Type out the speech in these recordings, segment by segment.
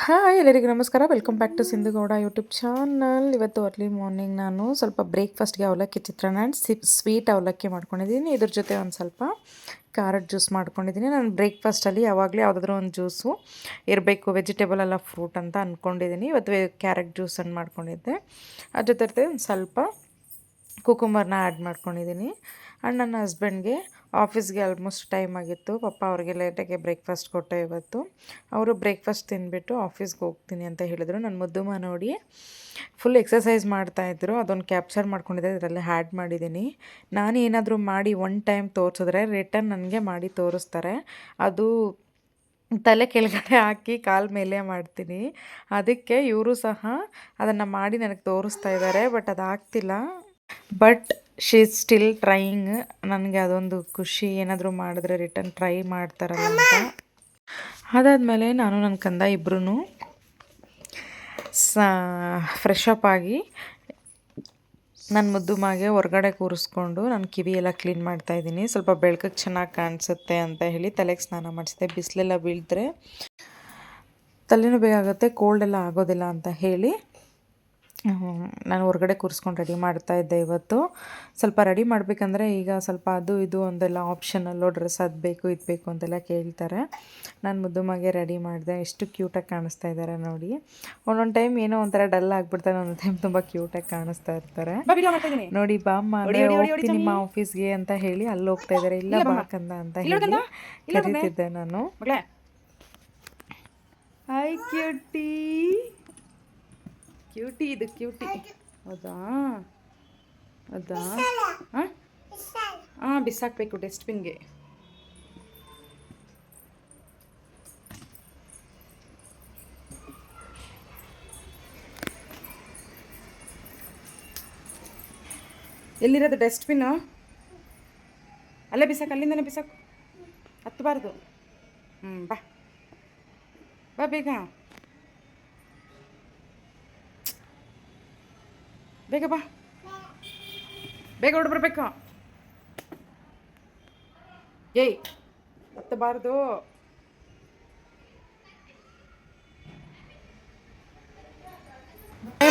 Hi ಎಲ್ಲರಿಗೂ ನಮಸ್ಕಾರ. Welcome back to Sindhu Gowda YouTube channel. ಇವತ್ತು ಅರ್ಲಿ ಮಾರ್ನಿಂಗ್ ನಾನು ಸ್ವಲ್ಪ ಬ್ರೇಕ್ಫಾಸ್ಟ್ಗೆ ಅವಲಕ್ಕಿ ಚಿತ್ರಾನ್ನ ಸ್ವೀಟ್ ಅವಲಕ್ಕಿ ಮಾಡ್ಕೊಂಡಿದ್ದೀನಿ. ಇದ್ರ ಜೊತೆ ಒಂದು ಸ್ವಲ್ಪ ಕ್ಯಾರೆಟ್ ಜ್ಯೂಸ್ ಮಾಡ್ಕೊಂಡಿದ್ದೀನಿ. ನಾನು ಬ್ರೇಕ್ಫಾಸ್ಟಲ್ಲಿ ಯಾವಾಗಲೂ ಯಾವುದಾದ್ರೂ ಒಂದು ಜ್ಯೂಸು ಇರಬೇಕು, ವೆಜಿಟೇಬಲ್ ಅಲ್ಲ ಫ್ರೂಟ್ ಅಂತ ಅಂದ್ಕೊಂಡಿದ್ದೀನಿ. ಇವತ್ತು ಕ್ಯಾರೆಟ್ ಜ್ಯೂಸನ್ನು ಮಾಡ್ಕೊಂಡಿದ್ದೆ. ಅದ್ರ ಜೊತೆ ಒಂದು ಸ್ವಲ್ಪ ಕುಕುಂಬರ್ನ ಆ್ಯಡ್ ಮಾಡ್ಕೊಂಡಿದ್ದೀನಿ. ಆ್ಯಂಡ್ ನನ್ನ ಹಸ್ಬೆಂಡ್ಗೆ ಆಫೀಸ್ಗೆ ಆಲ್ಮೋಸ್ಟ್ ಟೈಮ್ ಆಗಿತ್ತು. ಪಪ್ಪ ಅವ್ರಿಗೆ ಲೇಟಾಗೆ ಬ್ರೇಕ್ಫಾಸ್ಟ್ ಕೊಟ್ಟೆ ಇವತ್ತು. ಅವರು ಬ್ರೇಕ್ಫಾಸ್ಟ್ ತಿಂದುಬಿಟ್ಟು ಆಫೀಸ್ಗೆ ಹೋಗ್ತೀನಿ ಅಂತ ಹೇಳಿದರು. ನನ್ನ ಮುದ್ದುಮ್ಮ ನೋಡಿ ಫುಲ್ ಎಕ್ಸಸೈಸ್ ಮಾಡ್ತಾಯಿದ್ರು. ಅದೊಂದು ಕ್ಯಾಪ್ಚರ್ ಮಾಡ್ಕೊಂಡಿದ್ದೆ, ಇದರಲ್ಲಿ ಆ್ಯಡ್ ಮಾಡಿದ್ದೀನಿ. ನಾನು ಏನಾದರೂ ಮಾಡಿ ಒನ್ ಟೈಮ್ ತೋರಿಸಿದ್ರೆ ರಿಟರ್ನ್ ನನಗೆ ಮಾಡಿ ತೋರಿಸ್ತಾರೆ. ಅದು ತಲೆ ಕೆಳಗಡೆ ಹಾಕಿ ಕಾಲ ಮೇಲೆ ಮಾಡ್ತೀನಿ. ಅದಕ್ಕೆ ಇವರು ಸಹ ಅದನ್ನು ಮಾಡಿ ನನಗೆ ತೋರಿಸ್ತಾ ಇದ್ದಾರೆ. ಬಟ್ ಅದು ಆಗ್ತಿಲ್ಲ. But she is still trying. ನನಗೆ ಅದೊಂದು ಖುಷಿ, ಏನಾದರೂ ಮಾಡಿದ್ರೆ ರಿಟರ್ನ್ ಟ್ರೈ ಮಾಡ್ತಾರಲ್ಲ ಅಂತ. ಅದಾದಮೇಲೆ ನಾನು ನನ್ನ ಕಂದ ಇಬ್ಬರೂ ಫ್ರೆಶ್ ಅಪ್ ಆಗಿ ನನ್ನ ಮುದ್ದುಮ್ಮಗೆ ಹೊರಗಡೆ ಕೂರಿಸ್ಕೊಂಡು ನಾನು ಕಿವಿ ಎಲ್ಲ ಕ್ಲೀನ್ ಮಾಡ್ತಾಯಿದ್ದೀನಿ. ಸ್ವಲ್ಪ ಬೆಳಕಿಗೆ ಚೆನ್ನಾಗಿ ಕಾಣಿಸುತ್ತೆ ಅಂತ ಹೇಳಿ ತಲೆಗೆ ಸ್ನಾನ ಮಾಡಿಸಿದೆ. ಬಿಸಿಲೆಲ್ಲ ಬೀಳಿದ್ರೆ ತಲೆನೂ ಬೇಕಾಗುತ್ತೆ, ಕೋಲ್ಡ್ ಎಲ್ಲ ಆಗೋದಿಲ್ಲ ಅಂತ ಹೇಳಿ ನಾನು ಹೊರಗಡೆ ಕೂರಿಸ್ಕೊಂಡು ರೆಡಿ ಮಾಡ್ತಾಯಿದ್ದೆ. ಇವತ್ತು ಸ್ವಲ್ಪ ರೆಡಿ ಮಾಡಬೇಕಂದ್ರೆ ಈಗ ಸ್ವಲ್ಪ ಅದು ಇದು ಒಂದೆಲ್ಲ ಆಪ್ಷನಲ್ಲೋ, ಡ್ರೆಸ್ ಅದು ಬೇಕು ಇದು ಬೇಕು ಅಂತೆಲ್ಲ ಕೇಳ್ತಾರೆ. ನಾನು ಮುದ್ದುಮ್ಮಗೆ ರೆಡಿ ಮಾಡಿದೆ. ಎಷ್ಟು ಕ್ಯೂಟಾಗಿ ಕಾಣಿಸ್ತಾ ಇದ್ದಾರೆ ನೋಡಿ. ಒಂದೊಂದು ಟೈಮ್ ಏನೋ ಒಂಥರ ಡಲ್ ಆಗಿಬಿಡ್ತಾರೆ, ಒಂದೊಂದು ಟೈಮ್ ತುಂಬ ಕ್ಯೂಟಾಗಿ ಕಾಣಿಸ್ತಾ ಇರ್ತಾರೆ ನೋಡಿ. ಬಾಮ್ಮ ಅಂದರೆ ಹೋಗ್ತೀನಿ ನಿಮ್ಮ ಆಫೀಸ್ಗೆ ಅಂತ ಹೇಳಿ ಅಲ್ಲಿ ಹೋಗ್ತಾ ಇದ್ದಾರೆ. ಇಲ್ಲ ಬಾಕಂದ ಅಂತ ಹೇಳಿ ಕರೀತಿದ್ದೆ ನಾನು. ಹಾಯ್ ಕ್ಯೂಟಿ, ಕ್ಯೂಟಿ ಇದು ಕ್ಯೂಟಿ. ಹೌದಾ ಹೌದಾ ಹಾಂ, ಬಿಸಾಕಬೇಕು ಡಸ್ಟ್ಬಿನ್ಗೆ. ಎಲ್ಲಿರೋದು ಡಸ್ಟ್ಬಿನ್ನು? ಅಲ್ಲೇ ಬಿಸಾಕು, ಅಲ್ಲಿಂದನೇ ಬಿಸಾಕು, ಹತ್ತಬಾರ್ದು. ಬಾ ಬಾ ಬೇಗ ಬೇಗ ಬಾ, ಬೇಗ ಹೊಡ್ಬರ್ಬೇಕು. ಏಯ್ ಹತ್ತಬಾರ್ದು.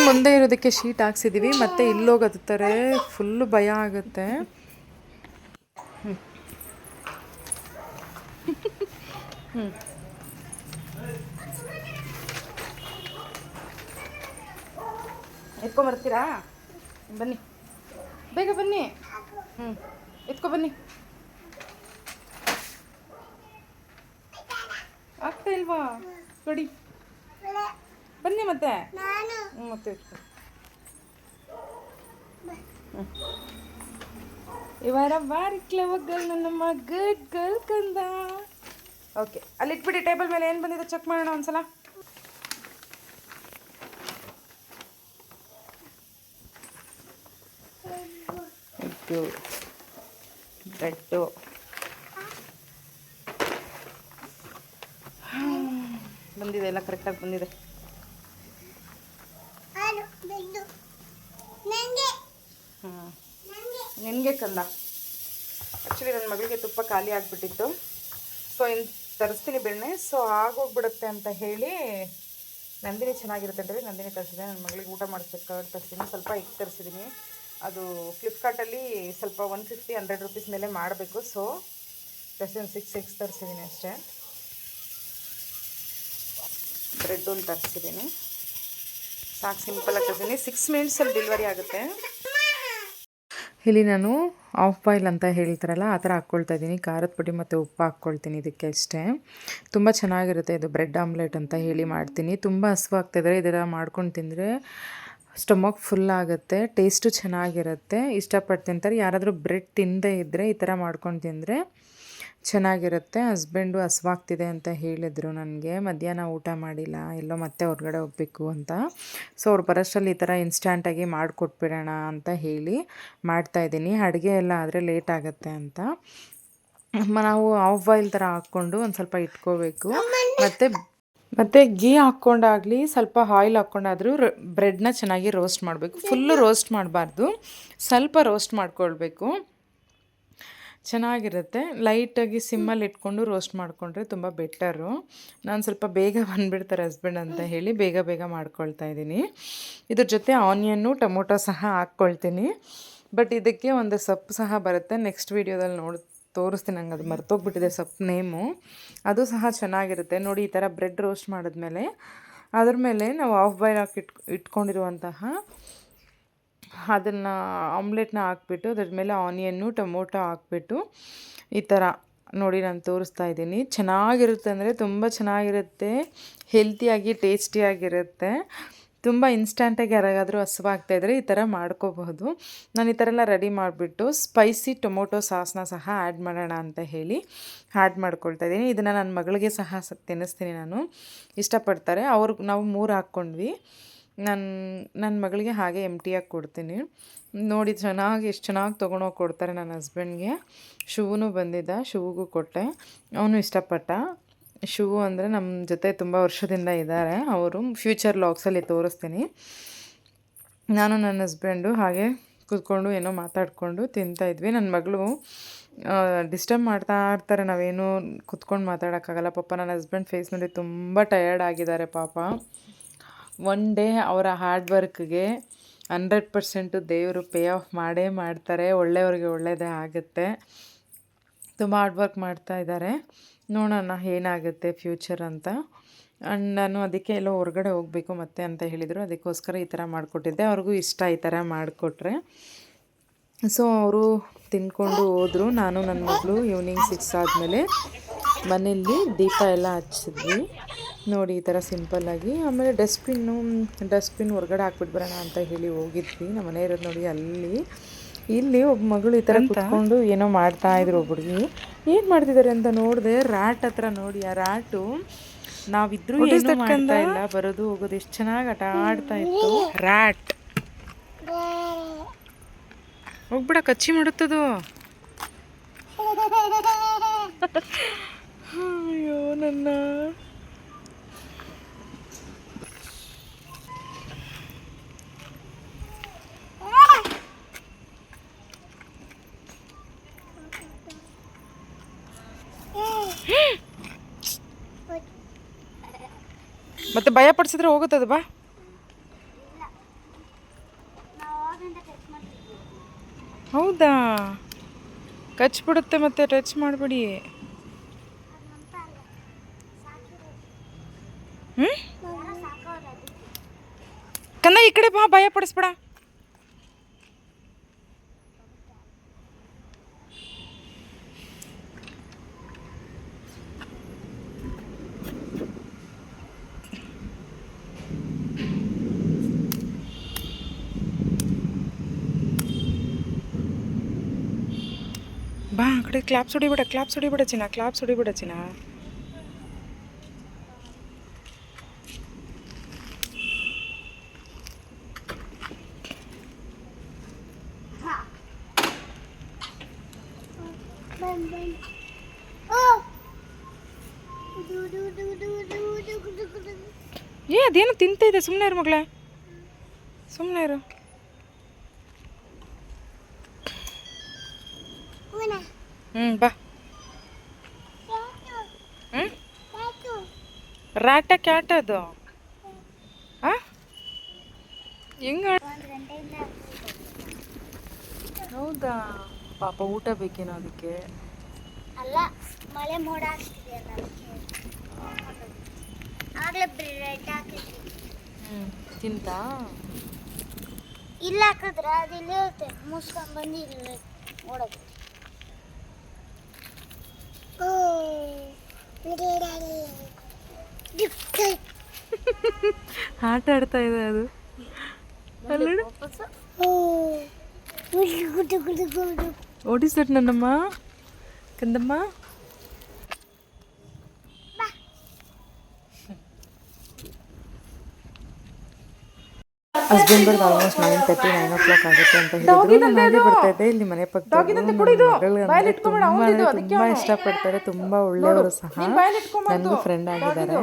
ಮುಂದೆ ಇರೋದಕ್ಕೆ ಶೀಟ್ ಹಾಕ್ಸಿದ್ದೀವಿ. ಮತ್ತೆ ಇಲ್ಲೋಗತ್ತಾರೆ, ಫುಲ್ಲು ಭಯ ಆಗುತ್ತೆ. ಎತ್ಕೊಂಬರ್ತೀರಾ? ಬನ್ನಿ, ಬೇಗ ಬನ್ನಿ. ಎತ್ಕೊ ಬನ್ನಿ. ಆಗ್ತಾ ಇಲ್ವಾ? ಕೊಡಿ, ಬನ್ನಿ ಮತ್ತೆ. ಮತ್ತೆ ಎತ್ಕೊ. ಇವರ ಬಾರಿ ಕ್ಲೇವರ್ ಗರ್ಲ್, ನಮ್ಮ ಗುಡ್ ಗರ್ಲ್ ಕಂದ. ಓಕೆ, ಅಲ್ಲಿ ಇಟ್ಬಿಡಿ ಟೇಬಲ್ ಮೇಲೆ. ಏನು ಬಂದಿದೆ ಚೆಕ್ ಮಾಡೋಣ ಒಂದ್ಸಲ. ಬ್ರೆಡ್ಡು ಬಂದಿದೆ, ಎಲ್ಲ ಕರೆಕ್ಟಾಗಿ ಬಂದಿದೆ. ನಿನಗೆ ಕಂದ. ಆ್ಯಕ್ಚುಲಿ ನನ್ನ ಮಗಳಿಗೆ ತುಪ್ಪ ಖಾಲಿ ಆಗಿಬಿಟ್ಟಿತ್ತು. ಸೊ ಇನ್ನು ತರಿಸ್ತೀನಿ ಬೆಣ್ಣೆ. ಸೊ ಆಗೋಗ್ಬಿಡುತ್ತೆ ಅಂತ ಹೇಳಿ ನಂದಿನಿ ಚೆನ್ನಾಗಿರುತ್ತೆ ಅಂತ ಹೇಳಿ ನಂದಿನಿ ತರಿಸಿದೆ. ನನ್ನ ಮಗಳಿಗೆ ಊಟ ಮಾಡಿಸ್ಬೇಕಾದ್ರೆ ತರಿಸ್ತೀನಿ. ಸ್ವಲ್ಪ ಎಗ್ ತರಿಸಿದ್ದೀನಿ. ಅದು ಫ್ಲಿಪ್ಕಾರ್ಟಲ್ಲಿ ಸ್ವಲ್ಪ 150-100 ರುಪೀಸ್ ಮೇಲೆ ಮಾಡಬೇಕು. ಸೊ ಪ್ಲಸ್ ಒಂದು 6 ಎಗ್ಸ್ ತರಿಸಿದ್ದೀನಿ ಅಷ್ಟೇ. ಬ್ರೆಡ್ ಒಂದು ತರಿಸಿದ್ದೀನಿ. ಸಾಕು, ಸಿಂಪಲಾಗಿ ತರಿಸಿದ್ದೀನಿ. 6 ಮಿನಿಟ್ಸಲ್ಲಿ ಡೆಲಿವರಿ ಆಗುತ್ತೆ. ಇಲ್ಲಿ ನಾನು ಆಫ್ ಬಾಯ್ಲ್ ಅಂತ ಹೇಳ್ತಾರಲ್ಲ ಆ ಥರ ಹಾಕ್ಕೊಳ್ತಾ ಇದ್ದೀನಿ. ಖಾರದ ಪುಡಿ ಮತ್ತು ಉಪ್ಪು ಹಾಕ್ಕೊಳ್ತೀನಿ ಇದಕ್ಕೆ ಅಷ್ಟೇ. ತುಂಬ ಚೆನ್ನಾಗಿರುತ್ತೆ ಇದು. ಬ್ರೆಡ್ ಆಮ್ಲೆಟ್ ಅಂತ ಹೇಳಿ ಮಾಡ್ತೀನಿ. ತುಂಬ ಹಸುವಾಗ್ತಿದ್ರೆ ಇದೆಲ್ಲ ಮಾಡ್ಕೊಂಡು ತಿಂದರೆ ಸ್ಟಮಕ್ ಫುಲ್ ಆಗುತ್ತೆ, ಟೇಸ್ಟು ಚೆನ್ನಾಗಿರುತ್ತೆ, ಇಷ್ಟಪಟ್ಟು ತಿಂತಾರೆ. ಯಾರಾದರೂ ಬ್ರೆಡ್ ತಿನ್ನದೇ ಇದ್ದರೆ ಈ ಥರ ಮಾಡ್ಕೊಂಡು ತಿಂದರೆ ಚೆನ್ನಾಗಿರುತ್ತೆ. ಹಸ್ಬೆಂಡು ಹಸುವಾಗ್ತಿದೆ ಅಂತ ಹೇಳಿದರು ನನಗೆ. ಮಧ್ಯಾಹ್ನ ಊಟ ಮಾಡಿಲ್ಲ, ಎಲ್ಲೋ ಮತ್ತೆ ಹೊರಗಡೆ ಹೋಗಬೇಕು ಅಂತ. ಸೊ ಅವ್ರು ಬರೋಷ್ಟರಲ್ಲಿ ಈ ಥರ ಇನ್ಸ್ಟ್ಯಾಂಟಾಗಿ ಮಾಡಿಕೊಟ್ಬಿಡೋಣ ಅಂತ ಹೇಳಿ ಮಾಡ್ತಾಯಿದ್ದೀನಿ. ಅಡುಗೆ ಎಲ್ಲ ಆದರೆ ಲೇಟ್ ಆಗುತ್ತೆ ಅಂತ ನಾವು ಆಫ್ ಬಾಯ್ಲ್ ಥರ ಹಾಕ್ಕೊಂಡು ಒಂದು ಸ್ವಲ್ಪ ಇಟ್ಕೋಬೇಕು. ಮತ್ತು ಗೀ ಹಾಕ್ಕೊಂಡಾಗಲಿ ಸ್ವಲ್ಪ ಆಯಿಲ್ ಹಾಕ್ಕೊಂಡಾದರೂ ಬ್ರೆಡ್ನ ಚೆನ್ನಾಗಿ ರೋಸ್ಟ್ ಮಾಡಬೇಕು. ಫುಲ್ಲು ರೋಸ್ಟ್ ಮಾಡಬಾರ್ದು, ಸ್ವಲ್ಪ ರೋಸ್ಟ್ ಮಾಡ್ಕೊಳ್ಬೇಕು. ಚೆನ್ನಾಗಿರುತ್ತೆ. ಲೈಟಾಗಿ ಸಿಮ್ಮಲ್ಲಿ ಇಟ್ಕೊಂಡು ರೋಸ್ಟ್ ಮಾಡಿಕೊಂಡ್ರೆ ತುಂಬ ಬೆಟರು. ನಾನು ಸ್ವಲ್ಪ ಬೇಗ ಬಂದುಬಿಡ್ತಾರೆ ಹಸ್ಬೆಂಡ್ ಅಂತ ಹೇಳಿ ಬೇಗ ಬೇಗ ಮಾಡ್ಕೊಳ್ತಾ ಇದ್ದೀನಿ. ಇದ್ರ ಜೊತೆ ಆನಿಯನ್ನು ಟೊಮೊಟೊ ಸಹ ಹಾಕ್ಕೊಳ್ತೀನಿ. ಬಟ್ ಇದಕ್ಕೆ ಒಂದು ಸೊಪ್ಪು ಸಹ ಬರುತ್ತೆ, ನೆಕ್ಸ್ಟ್ ವೀಡಿಯೋದಲ್ಲಿ ತೋರಿಸ್ತೀನಿ. ನಂಗೆ ಅದು ಮರ್ತೋಗ್ಬಿಟ್ಟಿದೆ ಸೊಪ್ಪು ನೇಮು. ಅದು ಸಹ ಚೆನ್ನಾಗಿರುತ್ತೆ ನೋಡಿ. ಈ ಥರ ಬ್ರೆಡ್ ರೋಸ್ಟ್ ಮಾಡಿದ್ಮೇಲೆ ಅದ್ರ ಮೇಲೆ ನಾವು ಹಾಫ್ ಬಾಯ್ಲ್ ಹಾಕಿ ಇಟ್ಕೊಂಡಿರುವಂತಹ ಅದನ್ನು ಆಮ್ಲೆಟ್ನ ಹಾಕ್ಬಿಟ್ಟು ಅದ್ರ ಮೇಲೆ ಆನಿಯನ್ನು ಟೊಮೊಟೊ ಹಾಕ್ಬಿಟ್ಟು ಈ ಥರ ನೋಡಿ ನಾನು ತೋರಿಸ್ತಾ ಇದ್ದೀನಿ. ಚೆನ್ನಾಗಿರುತ್ತೆ ಅಂದರೆ ತುಂಬ ಚೆನ್ನಾಗಿರುತ್ತೆ, ಹೆಲ್ತಿಯಾಗಿ ಟೇಸ್ಟಿಯಾಗಿರುತ್ತೆ. ತುಂಬ ಇನ್ಸ್ಟಂಟಾಗಿ ಯಾರಿಗಾದರೂ ಹಸಿವಾಗ್ತಾಯಿದ್ರೆ ಈ ಥರ ಮಾಡ್ಕೋಬಹುದು. ನಾನು ಈ ಥರ ಎಲ್ಲ ರೆಡಿ ಮಾಡಿಬಿಟ್ಟು ಸ್ಪೈಸಿ ಟೊಮೊಟೊ ಸಾಸ್ನ ಸಹ ಆ್ಯಡ್ ಮಾಡೋಣ ಅಂತ ಹೇಳಿ ಆ್ಯಡ್ ಮಾಡ್ಕೊಳ್ತಾ ಇದ್ದೀನಿ. ಇದನ್ನು ನನ್ನ ಮಗಳಿಗೆ ಸಹ ತಿನ್ನಿಸ್ತೀನಿ, ನಾನು ಇಷ್ಟಪಡ್ತಾರೆ. ನಾವು 3 ಹಾಕ್ಕೊಂಡ್ವಿ. ನನ್ನ ಮಗಳಿಗೆ ಹಾಗೆ ಎಂಟಿಯಾಗಿ ಕೊಡ್ತೀನಿ ನೋಡಿ. ಎಷ್ಟು ಚೆನ್ನಾಗಿ ತೊಗೊಂಡೋಗಿ ಕೊಡ್ತಾರೆ ನನ್ನ ಹಸ್ಬೆಂಡ್ಗೆ. ಶೂನು ಬಂದಿದ್ದ, ಶೂಗೂ ಕೊಟ್ಟೆ, ಅವನು ಇಷ್ಟಪಟ್ಟ. ಶೂ ಅಂದರೆ ನಮ್ಮ ಜೊತೆ ತುಂಬ ವರ್ಷದಿಂದ ಇದ್ದಾರೆ. ಅವರು ಫ್ಯೂಚರ್ ಲಾಗ್ಸಲ್ಲಿ ತೋರಿಸ್ತೀನಿ. ನಾನು ನನ್ನ ಹಸ್ಬೆಂಡು ಹಾಗೆ ಕೂತ್ಕೊಂಡು ಏನೋ ಮಾತಾಡಿಕೊಂಡು ತಿಂತಾಯಿದ್ವಿ. ನನ್ನ ಮಗಳು ಡಿಸ್ಟರ್ಬ್ ಮಾಡ್ತಾ ಇರ್ತಾರೆ, ನಾವೇನು ಕೂತ್ಕೊಂಡು ಮಾತಾಡೋಕ್ಕಾಗಲ್ಲ. ಪಾಪ ನನ್ನ ಹಸ್ಬೆಂಡ್ ಫೇಸ್ ನೋಡಿ ತುಂಬ ಟಯರ್ಡ್ ಆಗಿದ್ದಾರೆ ಪಾಪ. ಒನ್ ಡೇ ಅವರ ಹಾರ್ಡ್ ವರ್ಕ್ಗೆ 100% ದೇವರು ಪೇ ಆಫ್ ಮಾಡೇ ಮಾಡ್ತಾರೆ. ಒಳ್ಳೆಯವ್ರಿಗೆ ಒಳ್ಳೆಯದೇ ಆಗುತ್ತೆ. ತುಂಬ ಹಾರ್ಡ್ ವರ್ಕ್ ಮಾಡ್ತಾ ಇದ್ದಾರೆ. ನೋಡೋಣ ಏನಾಗುತ್ತೆ ಫ್ಯೂಚರ್ ಅಂತ. ಆ್ಯಂಡ್ ನಾನು ಅದಕ್ಕೆ ಎಲ್ಲೋ ಹೊರಗಡೆ ಹೋಗಬೇಕು ಮತ್ತೆ ಅಂತ ಹೇಳಿದರು, ಅದಕ್ಕೋಸ್ಕರ ಈ ಥರ ಮಾಡಿಕೊಟ್ಟಿದ್ದೆ. ಅವ್ರಿಗೂ ಇಷ್ಟ ಈ ಥರ ಮಾಡಿಕೊಟ್ರೆ. ಸೊ ಅವರು ತಿಂದ್ಕೊಂಡು ಹೋದರು. ನಾನು ನನ್ನ ಮಗಳು ಈವ್ನಿಂಗ್ 6 ಆದಮೇಲೆ ಮನೆಯಲ್ಲಿ ದೀಪ ಎಲ್ಲ ಹಚ್ಚಿದ್ವಿ ನೋಡಿ, ಈ ಥರ ಸಿಂಪಲ್ಲಾಗಿ. ಆಮೇಲೆ ಡಸ್ಟ್ಬಿನ್ ಹೊರಗಡೆ ಹಾಕ್ಬಿಟ್ಟು ಬರೋಣ ಅಂತ ಹೇಳಿ ಹೋಗಿದ್ವಿ. ನಮ್ಮ ಮನೆ ಇರೋದು ನೋಡಿ ಇಲ್ಲಿ ಒಬ್ಬ ಮಗಳು ಈ ಥರ ಕುತ್ಕೊಂಡು ಏನೋ ಮಾಡ್ತಾಯಿದ್ರು. ಒಬ್ಬ ಹುಡುಗಿ ಏನು ಮಾಡ್ತಿದ್ದಾರೆ ಅಂತ ನೋಡಿದೆ. ರ್ಯಾಟ್ ಹತ್ರ ನೋಡಿ, ಆ ರ್ಯಾಟು ನಾವಿದ್ರೂ ಏನು ಮಾಡ್ತಾ ಇಲ್ಲ, ಬರೋದು ಹೋಗೋದು ಎಷ್ಟು ಚೆನ್ನಾಗಿ ಆಟ ಆಡ್ತಾ ಇತ್ತು. ರ್ಯಾಟ್ ಹೋಗ್ಬಿಡ, ಕಚ್ಚಿ ಮಾಡುತ್ತದು. ಅಯ್ಯೋ ನನ್ನ ಮತ್ತೆ ಭಯ ಪಡಿಸಿದ್ರೆ ಹೋಗುತ್ತದು. ಬಾ, ಹೌದಾ, ಕಚ್ಬಿಡುತ್ತೆ ಮತ್ತೆ ಟಚ್ ಮಾಡಿಬಿಡಿ. ಕಂದ ಈ ಕಡೆ ಬಾ, ಭಯ ಪಡಿಸ್ಬೇಡ. ಬಾ ಆ ಕಡೆ. ಕ್ಲಾಪ್ಸ್ ಹೊಡಿಬೇಡ ಚಿನ್ನ, ಕ್ಲಾಪ್ಸ್ ಹೊಡಿಬೇಡ ಚಿನ್ನ. ಅದೇನು ತಿಂತ ಇದೆ, ಸುಮ್ಮನೆ ಇರು ಮಗಳೇ, ಸುಮ್ಮನೆ ಇರು. ಬಾ. ರ್ಯಾಟ ಕ್ಯಾಟ್ ಅದು ಹೆಂಗ? ಹೌದಾ, ಪಾಪ ಊಟ ಬೇಕೇನೋ ಅದಕ್ಕೆ. ಅಲ್ಲ, ಮಳೆ ಮೋಡ ಆಗ್ತಿದೆ ಅಲ್ಲ, ಆಗ್ಲೇ ಬ್ರೆಡ್ ಹಾಕಿದ್ವಿ. ತಿಂತಾ? ಇಲ್ಲ ಹಾಕಿದ್ರೆ ಅದು ಇಲ್ಲೇ ಇರುತ್ತೆ, ಮುಸ್ಕೊಂಡು ಬಂದು ಇಲ್ಲಿ ಓಡೋದು. ಆಟ ಆಡ್ತಾ ಇದೆ ಅದು. ಓಡಿಸಟ್ ನನ್ನಮ್ಮ, ಕಂದಮ್ಮ. ಹಸ್ಬೆಂಡ್ ಬರ್ದು ಆಲ್ಮೋಸ್ಟ್ 9:30, 9 o'clock ಆಗುತ್ತೆ ಅಂತ ಹೇಳಿದ್ರು. ನಾನು ಹಾಗೆ ಬರ್ತಾ ಇದ್ದೆ. ಇಲ್ಲಿ ಮನೆ ಪಕ್ಕದವರು ತುಂಬ ಇಷ್ಟಪಡ್ತಾರೆ, ತುಂಬ ಒಳ್ಳೆಯವರು ಸಹ. ನನಗೂ ಫ್ರೆಂಡ್ ಆಗಿದ್ದಾರೆ,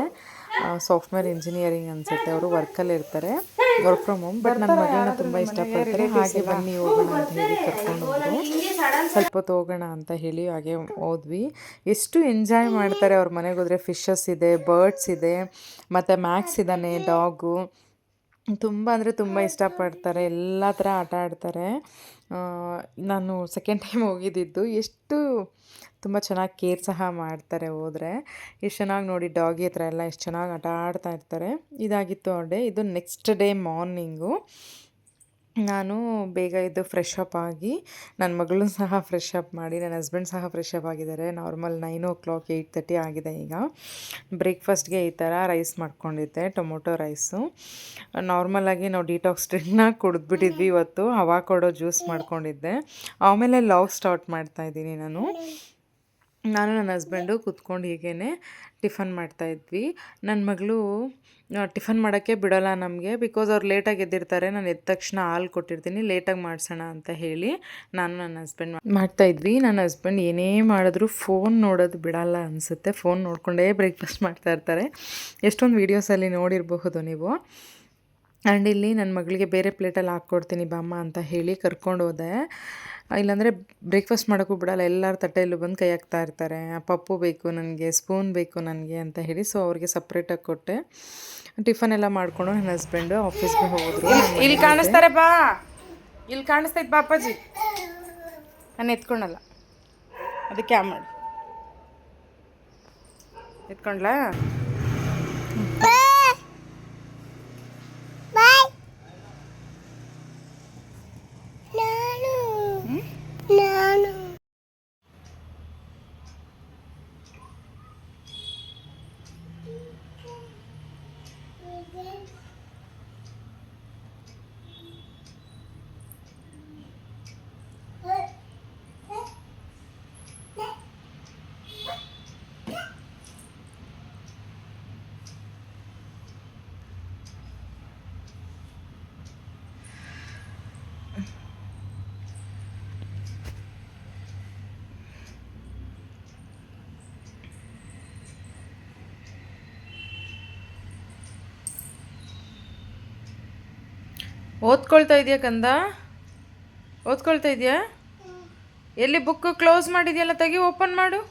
ಸಾಫ್ಟ್ವೇರ್ ಇಂಜಿನಿಯರಿಂಗ್ ಅನಿಸುತ್ತೆ, ಅವರು ವರ್ಕಲ್ಲಿ ಇರ್ತಾರೆ. Work from home. ಬಟ್ ನನ್ನ ಮಗಳನ್ನ ತುಂಬ ಇಷ್ಟಪಡ್ತಾರೆ. ಹಾಗೆ ಬನ್ನಿ ಹೋಗೋಣ ಅಂತ ಹೇಳಿ ಕರ್ಕೊಂಡು ಹೋದ್ರು. ಸ್ವಲ್ಪ ಹೊತ್ತು ಹೋಗೋಣ ಅಂತ ಹೇಳಿ ಹಾಗೆ ಹೋದ್ವಿ. ಎಷ್ಟು ಎಂಜಾಯ್ ಮಾಡ್ತಾರೆ ಅವ್ರ ಮನೆಗೆ ಹೋದರೆ. ಫಿಶಸ್ ಇದೆ, ಬರ್ಡ್ಸ್ ಇದೆ, ಮತ್ತು ಮ್ಯಾಕ್ಸ್ ಇದ್ದಾನೆ ಡಾಗು. ತುಂಬ ಅಂದರೆ ತುಂಬ ಇಷ್ಟಪಡ್ತಾರೆ. ಎಲ್ಲ ಥರ ಆಟ ಆಡ್ತಾರೆ. ನಾನು ಸೆಕೆಂಡ್ ಟೈಮ್ ಹೋಗಿದ್ದಿದ್ದು. ಎಷ್ಟು ತುಂಬ ಚೆನ್ನಾಗಿ ಕೇರ್ ಸಹ ಮಾಡ್ತಾರೆ ಹೋದರೆ. ಎಷ್ಟು ಚೆನ್ನಾಗಿ ನೋಡಿ ಡಾಗಿ ಹತ್ರ ಎಲ್ಲ ಎಷ್ಟು ಚೆನ್ನಾಗಿ ಆಟ ಆಡ್ತಾ ಇರ್ತಾರೆ. ಇದಾಗಿತ್ತು ಅವ್ರ ಡೇ. ಇದು ನೆಕ್ಸ್ಟ್ ಡೇ ಮಾರ್ನಿಂಗು ನಾನು ಬೇಗ ಎದ್ದು ಫ್ರೆಶ್ ಅಪ್ ಆಗಿ ನನ್ನ ಮಗಳನ್ನ ಸಹ ಫ್ರೆಶ್ ಅಪ್ ಮಾಡಿ, ನನ್ನ ಹಸ್ಬೆಂಡ್ ಸಹ ಫ್ರೆಶ್ ಅಪ್ ಆಗಿದ್ದಾರೆ. ನಾರ್ಮಲ್ 9 o'clock 8:30 ಆಗಿದೆ ಈಗ. ಬ್ರೇಕ್ಫಾಸ್ಟ್ಗೆ ಈ ಥರ ರೈಸ್ ಮಾಡ್ಕೊಂಡಿದ್ದೆ, ಟೊಮೊಟೊ ರೈಸು. ನಾರ್ಮಲಾಗಿ ನಾವು ಡಿಟಾಕ್ಸ್ ಡ್ರಿಂಕ್ನ ಕುಡಿದ್ಬಿಟ್ಟಿದ್ವಿ ಇವತ್ತು. ಹವಾ ಕೊಡೋ ಜ್ಯೂಸ್ ಮಾಡ್ಕೊಂಡಿದ್ದೆ. ಆಮೇಲೆ ಲಾಗ್ ಸ್ಟಾರ್ಟ್ ಮಾಡ್ತಾಯಿದ್ದೀನಿ ನಾನು. ನನ್ನ ಹಸ್ಬೆಂಡು ಕೂತ್ಕೊಂಡು ಹೀಗೇ ಟಿಫನ್ ಮಾಡ್ತಾಯಿದ್ವಿ. ನನ್ನ ಮಗಳು ಟಿಫನ್ ಮಾಡೋಕ್ಕೆ ಬಿಡೋಲ್ಲ ನಮಗೆ. ಬಿಕಾಸ್ ಅವ್ರು ಲೇಟಾಗಿ ಎದ್ದಿರ್ತಾರೆ. ನಾನು ಎದ್ದ ತಕ್ಷಣ ಹಾಲು ಕೊಟ್ಟಿರ್ತೀನಿ, ಲೇಟಾಗಿ ಮಾಡಿಸೋಣ ಅಂತ ಹೇಳಿ ನಾನು ನನ್ನ ಹಸ್ಬೆಂಡ್ ಮಾಡ್ತಾಯಿದ್ವಿ. ನನ್ನ ಹಸ್ಬೆಂಡ್ ಏನೇ ಮಾಡಿದ್ರು ಫೋನ್ ನೋಡೋದು ಬಿಡಲ್ಲ ಅನಿಸುತ್ತೆ. ಫೋನ್ ನೋಡಿಕೊಂಡೇ ಬ್ರೇಕ್ಫಾಸ್ಟ್ ಮಾಡ್ತಾಯಿರ್ತಾರೆ. ಎಷ್ಟೊಂದು ವೀಡಿಯೋಸಲ್ಲಿ ನೋಡಿರಬಹುದು ನೀವು. ಆ್ಯಂಡ್ ಇಲ್ಲಿ ನನ್ನ ಮಗಳಿಗೆ ಬೇರೆ ಪ್ಲೇಟಲ್ಲಿ ಹಾಕ್ಕೊಡ್ತೀನಿ ಬಾಮ್ಮ ಅಂತ ಹೇಳಿ ಕರ್ಕೊಂಡು ಹೋದೆ. ಇಲ್ಲಾಂದರೆ ಬ್ರೇಕ್ಫಾಸ್ಟ್ ಮಾಡೋಕ್ಕೂ ಬಿಡಲ್ಲ. ಎಲ್ಲರ ತಟ್ಟೆಯಲ್ಲೂ ಬಂದು ಕೈ ಹಾಕ್ತಾ ಇರ್ತಾರೆ. ಪಪ್ಪು ಬೇಕು ನನಗೆ, ಸ್ಪೂನ್ ಬೇಕು ನನಗೆ ಅಂತ ಹೇಳಿ. ಸೊ ಅವ್ರಿಗೆ ಸಪ್ರೇಟಾಗಿ ಕೊಟ್ಟೆ. ಟಿಫನ್ ಎಲ್ಲ ಮಾಡಿಕೊಂಡು ನನ್ನ ಹಸ್ಬೆಂಡು ಆಫೀಸ್ಗೆ ಹೋದರು. ಇಲ್ಲಿ ಕಾಣಿಸ್ತಾರೆ ಬಾ, ಇಲ್ಲಿ ಕಾಣಿಸ್ತೈತೆ ಬಾ ಅಪ್ಪಾಜಿ. ನಾನು ಎತ್ಕೊಂಡಲ್ಲ, ಅದಕ್ಕೆ ಮಾಡಿ ಎತ್ಕೊಂಡ್ಲಾ? ಓದ್ಕೊಳ್ತಾ ಇದೆಯಾ ಕಂದ? ಓದ್ಕೊಳ್ತಾ ಇದೆಯಾ? ಎಲ್ಲಿ ಬುಕ್ ಕ್ಲೋಸ್ ಮಾಡಿದೆಯಲ್ಲ, ತೆಗಿ, ಓಪನ್ ಮಾಡು,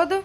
ಓದು.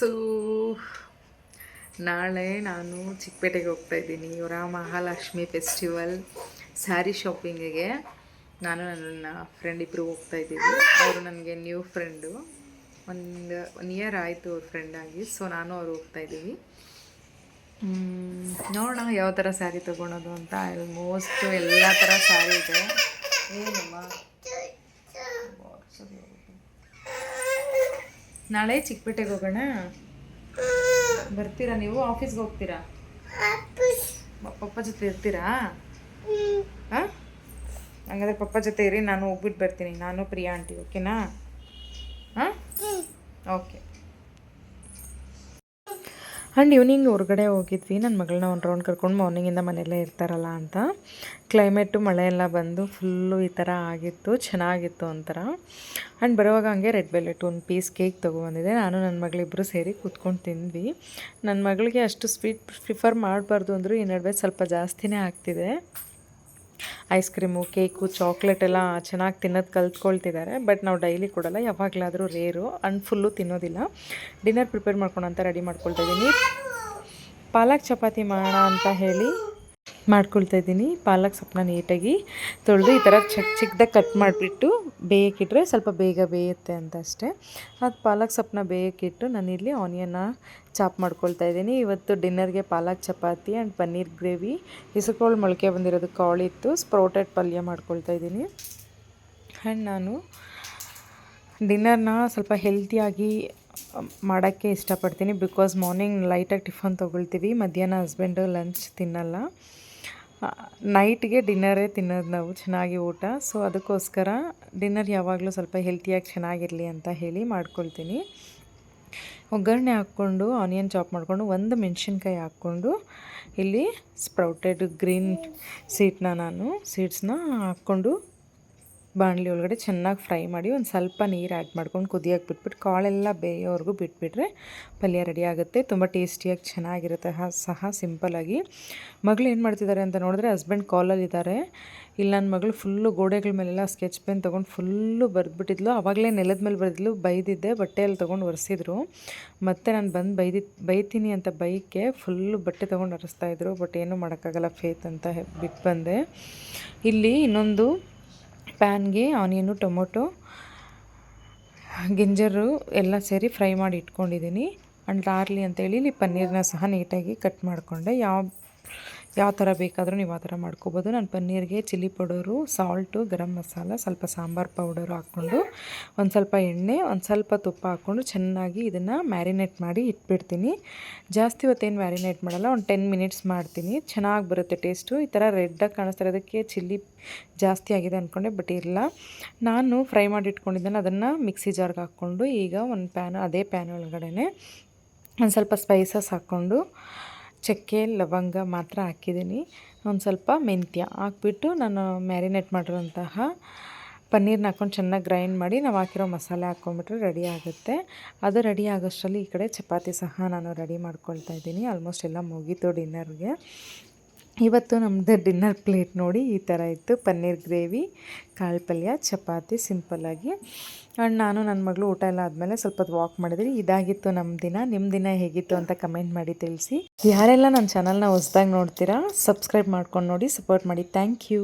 ಸೊ ನಾಳೆ ನಾನು ಚಿಕ್ಕಪೇಟೆಗೆ ಹೋಗ್ತಾಯಿದ್ದೀನಿ. ಇವರ ಮಹಾಲಕ್ಷ್ಮಿ ಫೆಸ್ಟಿವಲ್ ಸ್ಯಾರಿ ಶಾಪಿಂಗಿಗೆ ನಾನು ನನ್ನ ಫ್ರೆಂಡ್ ಇಬ್ಬರು ಹೋಗ್ತಾಯಿದ್ದೀವಿ. ಅವರು ನನಗೆ ನ್ಯೂ ಫ್ರೆಂಡು. ಒನ್ ಇಯರ್ ಆಯಿತು ಅವ್ರ ಫ್ರೆಂಡಾಗಿ. ಸೊ ನಾನು ಅವರು ಹೋಗ್ತಾಯಿದ್ದೀವಿ. ನೋಡೋಣ ಯಾವ ಥರ ಸ್ಯಾರಿ ತೊಗೊಳೋದು ಅಂತ. ಆಲ್ಮೋಸ್ಟ್ ಎಲ್ಲ ಥರ ಸ್ಯಾರಿ ಇದೆ. ಏನಮ್ಮ, ನಾಳೆ ಚಿಕ್ಕಪೇಟೆಗೆ ಹೋಗೋಣ. ಬರ್ತೀರಾ ನೀವು? ಆಫೀಸ್ಗೆ ಹೋಗ್ತೀರಾ? ಪಪ್ಪ ಜೊತೆ ಇರ್ತೀರಾ? ಹಾಂ, ಹಂಗಾದ್ರೆ ಪಪ್ಪ ಜೊತೆ ಇರಿ, ನಾನು ಹೋಗ್ಬಿಟ್ಟು ಬರ್ತೀನಿ. ನಾನು ಪ್ರಿಯಾ ಆಂಟಿ, ಓಕೆನಾ? ಹಾಂ, ಓಕೆ. ಆ್ಯಂಡ್ ಈವ್ನಿಂಗ್ ಹೊರಗಡೆ ಹೋಗಿದ್ವಿ. ನನ್ನ ಮಗಳನ್ನ ಒಂದು ರೌಂಡ್ ಕರ್ಕೊಂಡು, ಮಾರ್ನಿಂಗಿಂದ ಮನೆಯಲ್ಲೇ ಇರ್ತಾರಲ್ಲ ಅಂತ. ಕ್ಲೈಮೇಟು ಮಳೆ ಎಲ್ಲ ಬಂದು ಫುಲ್ಲು ಈ ಥರ ಆಗಿತ್ತು, ಚೆನ್ನಾಗಿತ್ತು ಒಂಥರ. ಆ್ಯಂಡ್ ಬರುವಾಗ ಹಂಗೆ ರೆಡ್ ವೆಲ್ವೆಟ್ ಒಂದು ಪೀಸ್ ಕೇಕ್ ತೊಗೊಬಂದಿದ್ದೆ. ನಾನು ನನ್ನ ಮಗಳಿಬ್ಬರು ಸೇರಿ ಕೂತ್ಕೊಂಡು ತಿಂದ್ವಿ. ನನ್ನ ಮಗಳಿಗೆ ಅಷ್ಟು ಸ್ವೀಟ್ ಪ್ರಿಫರ್ ಮಾಡಬಾರ್ದು ಅಂದರೂ ಈ ನಡುವೆ ಸ್ವಲ್ಪ ಜಾಸ್ತಿನೇ ಆಗ್ತಿದೆ. ಐಸ್ ಕ್ರೀಮು, ಕೇಕು, ಚಾಕ್ಲೇಟ್ ಎಲ್ಲ ಚೆನ್ನಾಗಿ ತಿನ್ನೋದು ಕಲ್ತ್ಕೊಳ್ತಿದ್ದಾರೆ. ಬಟ್ ನಾವು ಡೈಲಿ ಕೊಡೋಲ್ಲ, ಯಾವಾಗಲಾದರೂ ರೇರು. ಆ್ಯಂಡ್ ಫುಲ್ಲು ತಿನ್ನೋದಿಲ್ಲ. ಡಿನ್ನರ್ ಪ್ರಿಪೇರ್ ಮಾಡ್ಕೊಳೋ ಅಂತ ರೆಡಿ ಮಾಡ್ಕೊಳ್ತಾ ಇದ್ದೀನಿ. ಪಾಲಕ್ ಚಪಾತಿ ಮಾಡೋಣ ಅಂತ ಹೇಳಿ ಮಾಡ್ಕೊಳ್ತಾ ಇದ್ದೀನಿ. ಪಾಲಕ್ ಸೊಪ್ಪನ್ನ ನೀಟಾಗಿ ತೊಳೆದು ಈ ಥರ ಚಿಕ್ಕದಾಗಿ ಕಟ್ ಮಾಡಿಬಿಟ್ಟು ಬೇಯಕ್ಕಿಟ್ರೆ ಸ್ವಲ್ಪ ಬೇಗ ಬೇಯುತ್ತೆ ಅಂತ ಅಷ್ಟೇ. ಅದು ಪಾಲಕ್ ಸೊಪ್ಪನ್ನ ಬೇಯಕ್ಕಿಟ್ಟು ನಾನಿಲ್ಲಿ ಆನಿಯನ್ನ ಚಾಪ್ ಮಾಡ್ಕೊಳ್ತಾ ಇದ್ದೀನಿ. ಇವತ್ತು ಡಿನ್ನರ್ಗೆ ಪಾಲಕ್ ಚಪಾತಿ ಆ್ಯಂಡ್ ಪನ್ನೀರ್ ಗ್ರೇವಿ, ಹೆಸರುಕಾಳು ಮೊಳಕೆ ಬಂದಿರೋದು ಕಾಳಿತ್ತು, ಸ್ಪ್ರೌಟೆಡ್ ಪಲ್ಯ ಮಾಡ್ಕೊಳ್ತಾ ಇದ್ದೀನಿ. ಆ್ಯಂಡ್ ನಾನು ಡಿನ್ನರ್ನ ಸ್ವಲ್ಪ ಹೆಲ್ತಿಯಾಗಿ ಮಾಡೋಕ್ಕೆ ಇಷ್ಟಪಡ್ತೀನಿ. ಬಿಕಾಸ್ ಮಾರ್ನಿಂಗ್ ಲೈಟಾಗಿ ಟಿಫನ್ ತೊಗೊಳ್ತೀವಿ, ಮಧ್ಯಾಹ್ನ ಹಸ್ಬೆಂಡು ಲಂಚ್ ತಿನ್ನಲ್ಲ, ನೈಟ್ಗೆ ಡಿನ್ನರೇ ತಿನ್ನೋದು ನಾವು ಚೆನ್ನಾಗಿ ಊಟ. ಸೊ ಅದಕ್ಕೋಸ್ಕರ ಡಿನ್ನರ್ ಯಾವಾಗಲೂ ಸ್ವಲ್ಪ ಹೆಲ್ತಿಯಾಗಿ ಚೆನ್ನಾಗಿರಲಿ ಅಂತ ಹೇಳಿ ಮಾಡ್ಕೊಳ್ತೀನಿ. ಒಗ್ಗರಣೆ ಹಾಕ್ಕೊಂಡು ಆನಿಯನ್ ಚಾಪ್ ಮಾಡಿಕೊಂಡು ಒಂದು ಮೆಣಸಿನ್ಕಾಯಿ ಹಾಕ್ಕೊಂಡು ಇಲ್ಲಿ ಸ್ಪ್ರೌಟೆಡ್ ಗ್ರೀನ್ ಸೀಡ್ಸ್ನ ಹಾಕ್ಕೊಂಡು ಬಾಣಲಿ ಒಳಗಡೆ ಚೆನ್ನಾಗಿ ಫ್ರೈ ಮಾಡಿ ಒಂದು ಸ್ವಲ್ಪ ನೀರು ಆ್ಯಡ್ ಮಾಡ್ಕೊಂಡು ಕುದಿಯೋಕೆ ಬಿಟ್ಬಿಟ್ಟು ಕಾಳೆಲ್ಲ ಬೇಯೋವರೆಗೂ ಬಿಟ್ಬಿಟ್ರೆ ಪಲ್ಯ ರೆಡಿ ಆಗುತ್ತೆ. ತುಂಬ ಟೇಸ್ಟಿಯಾಗಿ ಚೆನ್ನಾಗಿರುತ್ತೆ ಸಹ ಸಿಂಪಲ್ಲಾಗಿ. ಮಗಳು ಏನು ಮಾಡ್ತಿದ್ದಾರೆ ಅಂತ ನೋಡಿದ್ರೆ ಹಸ್ಬೆಂಡ್ ಕಾಲಲ್ಲಿದ್ದಾರೆ. ಇಲ್ಲಿ ನನ್ನ ಮಗಳು ಫುಲ್ಲು ಗೋಡೆಗಳ ಮೇಲೆಲ್ಲ ಸ್ಕೆಚ್ ಪೆನ್ ತೊಗೊಂಡು ಫುಲ್ಲು ಬರೆದ್ಬಿಟ್ಟಿದ್ಲು. ಆವಾಗಲೇ ನೆಲದ ಮೇಲೆ ಬರೆದ್ಲು, ಬೈದಿದ್ದೆ, ಬಟ್ಟೆಯಲ್ಲಿ ತೊಗೊಂಡು ಒರೆಸಿದ್ರು. ಮತ್ತು ನಾನು ಬಂದು ಬೈತೀನಿ ಅಂತ ಬೈಕ್ಕೆ ಫುಲ್ಲು ಬಟ್ಟೆ ತೊಗೊಂಡು ಒರೆಸ್ತಾಯಿದ್ರು. ಬಟ್ ಏನೂ ಮಾಡೋಕ್ಕಾಗಲ್ಲ, ಫೇತ್ ಅಂತ ಬಿಟ್ಟು ಬಂದೆ. ಇಲ್ಲಿ ಇನ್ನೊಂದು ಪ್ಯಾನ್ಗೆ ಆನಿಯನು, ಟೊಮೊಟೊ, ಗಿಂಜರು ಎಲ್ಲ ಸೇರಿ ಫ್ರೈ ಮಾಡಿ ಇಟ್ಕೊಂಡಿದ್ದೀನಿ. ಆ್ಯಂಡ್ ಆರ್ಲಿ ಅಂತೇಳಿ ಇಲ್ಲಿ ಪನ್ನೀರನ್ನ ಸಹ ನೀಟಾಗಿ ಕಟ್ ಮಾಡಿಕೊಂಡೆ. ಯಾವ ಥರ ಬೇಕಾದರೂ ನೀವು ಆ ಥರ ಮಾಡ್ಕೋಬೋದು. ನಾನು ಪನ್ನೀರ್ಗೆ chilli powder, salt, garam masala, ಸ್ವಲ್ಪ ಸಾಂಬಾರು ಪೌಡರು ಹಾಕ್ಕೊಂಡು ಒಂದು ಸ್ವಲ್ಪ ಎಣ್ಣೆ, ಒಂದು ಸ್ವಲ್ಪ ತುಪ್ಪ ಹಾಕ್ಕೊಂಡು ಚೆನ್ನಾಗಿ ಇದನ್ನು ಮ್ಯಾರಿನೇಟ್ ಮಾಡಿ ಇಟ್ಬಿಡ್ತೀನಿ. ಜಾಸ್ತಿ ಹೊತ್ತೇನು ಮ್ಯಾರಿನೇಟ್ ಮಾಡಲ್ಲ, ಒಂದು 10 ಮಿನಿಟ್ಸ್ ಮಾಡ್ತೀನಿ. ಚೆನ್ನಾಗಿ ಬರುತ್ತೆ ಟೇಸ್ಟು. ಈ ಥರ ರೆಡ್ಡಾಗಿ ಕಾಣಿಸ್ತಿರೋದಕ್ಕೆ ಚಿಲ್ಲಿ ಜಾಸ್ತಿ ಆಗಿದೆ ಅಂದ್ಕೊಂಡೆ, ಬಟ್ ಇಲ್ಲ. ನಾನು ಫ್ರೈ ಮಾಡಿ ಇಟ್ಕೊಂಡಿದ್ದೇನೆ, ಅದನ್ನು ಮಿಕ್ಸಿ ಜಾರ್ಗೆ ಹಾಕ್ಕೊಂಡು ಈಗ ಒಂದು ಅದೇ ಪ್ಯಾನ್ ಒಳಗಡೆ ಒಂದು ಸ್ವಲ್ಪ ಸ್ಪೈಸಸ್ ಹಾಕ್ಕೊಂಡು ಚಕ್ಕೆ ಲವಂಗ ಮಾತ್ರ ಹಾಕಿದ್ದೀನಿ, ಒಂದು ಸ್ವಲ್ಪ ಮೆಂತ್ಯ ಹಾಕ್ಬಿಟ್ಟು ನಾನು ಮ್ಯಾರಿನೇಟ್ ಮಾಡಿರೋಂತಹ ಪನ್ನೀರ್ನ ಹಾಕ್ಕೊಂಡು ಚೆನ್ನಾಗಿ ಗ್ರೈಂಡ್ ಮಾಡಿ ನಾವು ಹಾಕಿರೋ ಮಸಾಲೆ ಹಾಕ್ಕೊಂಬಿಟ್ರೆ ರೆಡಿ ಆಗುತ್ತೆ. ಅದು ರೆಡಿ ಆಗೋಷ್ಟರಲ್ಲಿ ಈ ಕಡೆ ಚಪಾತಿ ಸಹ ನಾನು ರೆಡಿ ಮಾಡ್ಕೊಳ್ತಾ ಇದ್ದೀನಿ. ಆಲ್ಮೋಸ್ಟ್ ಎಲ್ಲ ಮುಗೀತು ಡಿನ್ನರ್ಗೆ. ಇವತ್ತು ನಮ್ಮದು ಡಿನ್ನರ್ ಪ್ಲೇಟ್ ನೋಡಿ ಈ ಥರ ಇತ್ತು. ಪನ್ನೀರ್ ಗ್ರೇವಿ, ಕಾಳು ಪಲ್ಯ, ಚಪಾತಿ ಸಿಂಪಲ್ಲಾಗಿ. ಆ್ಯಂಡ್ ನಾನು ನನ್ನ ಮಗಳು ಊಟ ಎಲ್ಲ ಆದಮೇಲೆ ಸ್ವಲ್ಪ ಹೊತ್ತು ವಾಕ್ ಮಾಡಿದ್ವಿ. ಇದಾಗಿತ್ತು ನಮ್ಮ ದಿನ. ನಿಮ್ಮ ದಿನ ಹೇಗಿತ್ತು ಅಂತ ಕಮೆಂಟ್ ಮಾಡಿ ತಿಳಿಸಿ. ಯಾರೆಲ್ಲ ನನ್ನ ಚಾನಲ್ನ ಹೊಸ್ದಾಗಿ ನೋಡ್ತೀರಾ ಸಬ್ಸ್ಕ್ರೈಬ್ ಮಾಡ್ಕೊಂಡು ನೋಡಿ, ಸಪೋರ್ಟ್ ಮಾಡಿ. Thank you.